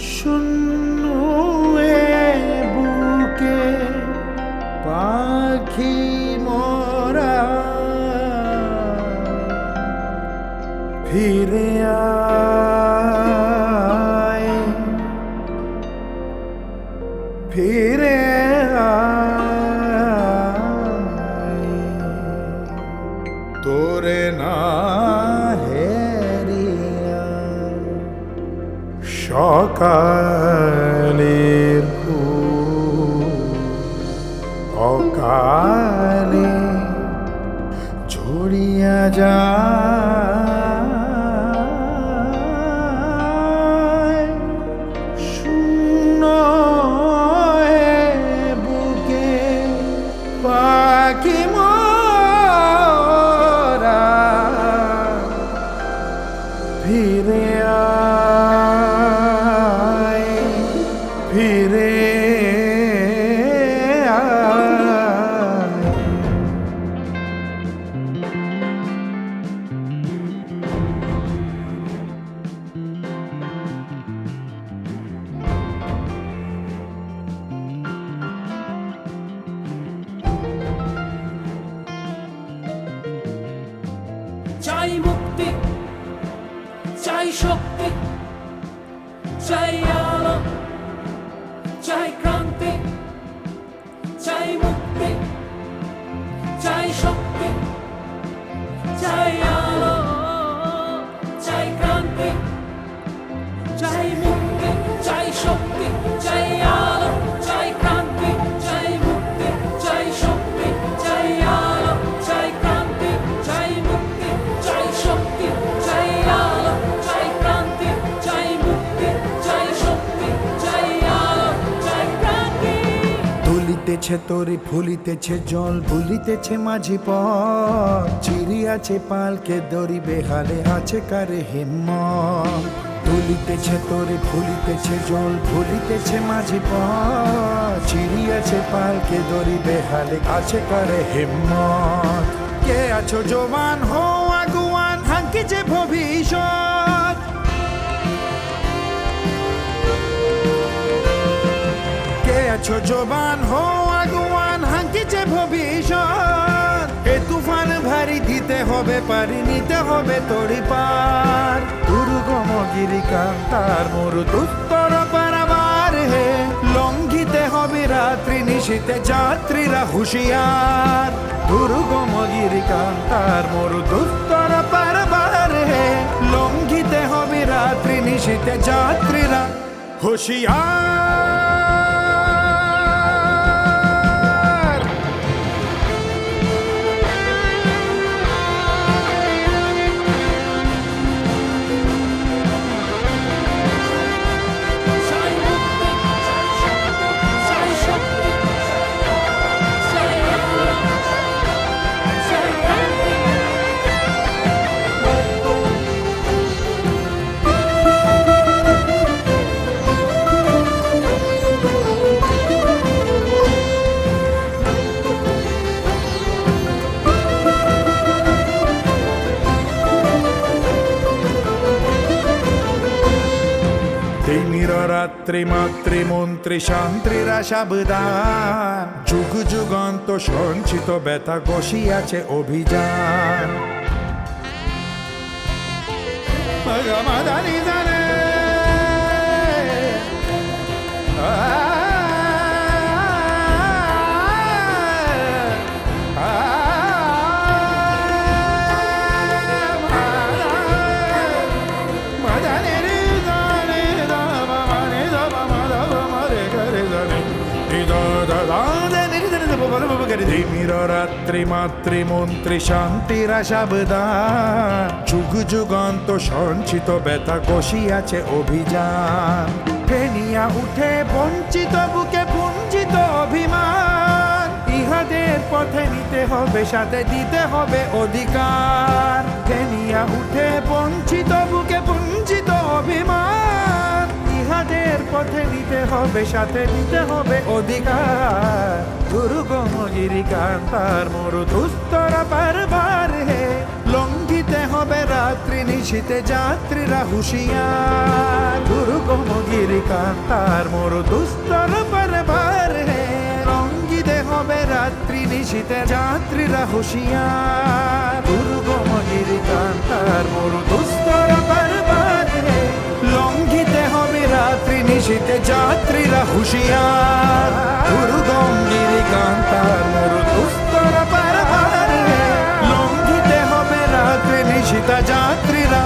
শূন্য বুকে পাখি মরা ফিরে আয়, ফিরে আয়, তোরে না হেরিয়া সকালের অকালে ঝরিয়া যায় শূন্য বুকে পাখি মরা ফিরে আয়, ফিরে চাই মুক্তি, চাই শক্তি, চাই আলো, চাই ক্রান্তি, চাই মুক্তি, চাই শক্তি, চাই আলো, চাই ক্রান্তি, চাই মুক্তি, চাই শক্তি, চাই আলো, চাই ক্রান্তি, চাই মুক্তি, চাই শক্তি, চাই আলো, চাই ক্রান্তি, চাই মুক্তি, চাই শক্তি, চাই আলো, চাই ক্রান্তি, চাই মুক্তি, চাই শক্তি, চাই আলো, চাই ক্রান্তি। দুলিতেছে তরি ফুলিতেছে জল ভুলিতেছে মাঝি পথ চিরিয়াছে পালকে দড়ি বেহালে আছে কারে হিম্মত দুলিতেছে তরি ফুলিতেছে জল ভুলিতেছে মাঝি পথ চিরিয়াছে পালকে দড়ি বেহালে আছে কারে হিম্মত কে আছো জওয়ান হো আগুয়ান হাঙ্কিছে ভবিষ্যৎ কে আছো জওয়ান হো আগুয়ান হাঙ্কিছে ভবিষ্যৎ এ তুফান ভারী দিতে হবে পারি নিতে হবে তড়ি পার দুর্গম গিরিকান্তার মরুদুত্তর পারাবার হে লঙ্ঘিতে হবে রাত্রি নিশীতে যাত্রীরা হুঁশিয়ার দুর্গম গিরিকান্তার মরুদুত্তর পারাবার হে লঙ্ঘিতে হবে রাত্রি নিশীতে যাত্রীরা হুঁশিয়ার রাত্রি মাতৃমন্ত্রী শান্তিরা সাবধান যুগ যুগান্ত সঞ্চিত ব্যথা বসিয়াছে অভিযান মাদানি জানে রাত্রি মাতৃমন্ত্রী শান্তিরা সাবধান যুগ যুগান্ত সঞ্চিত ব্যথা বসিয়াছে অভিযান ফেনিয়া উঠে বঞ্চিত বুকে পুঞ্জিত অভিমান ইহাদের জিহাদের পথে নিতে হবে সাথে দিতে হবে অধিকার ঘেনিয়া উঠে বঞ্চিত বুকে বঞ্চিত অভিমান জিহাদের পথে নিতে হবে সাথে দিতে হবে অধিকার দুর্গম গিরিকান্তার মরু দুস্তরা পারবার হে লঙ্ঘিতে হবে রাত্রি নিশীতে যাত্রীরা হুঁশিয়ার দুর্গম গিরিকান্তার মরু দুস্তর পারবার হে লঙ্ঘিতে হবে রাত্রি নিশীতে যাত্রীরা হুঁশিয়ার দুর্গম গিরিকান্তার মরু দুস্তর পারবার হে লঙ্ঘিতে হবে রাত্রি নিশীতে যাত্রীরা হুঁশিয়ার দুর্গম গিরিকান্তার মরু দুস্তর পারবার হে লঙ্ঘিতে হবে রাত্রি নিশীতা যাত্রীরা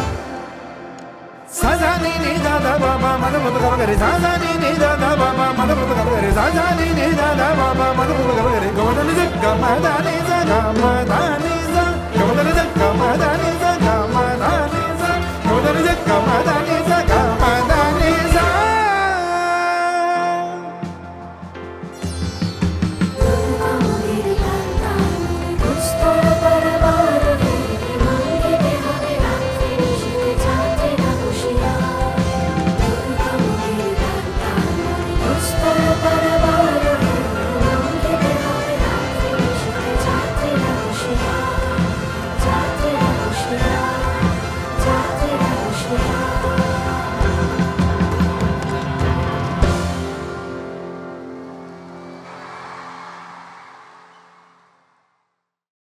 সাজানি নি দাদা বাবা মনমত করে সাজানি নি দাদা বাবা মনমত করে সাজানি নি দাদা বাবা মনমত করে গোদনি গমাদানি গমাদানি গমাদানি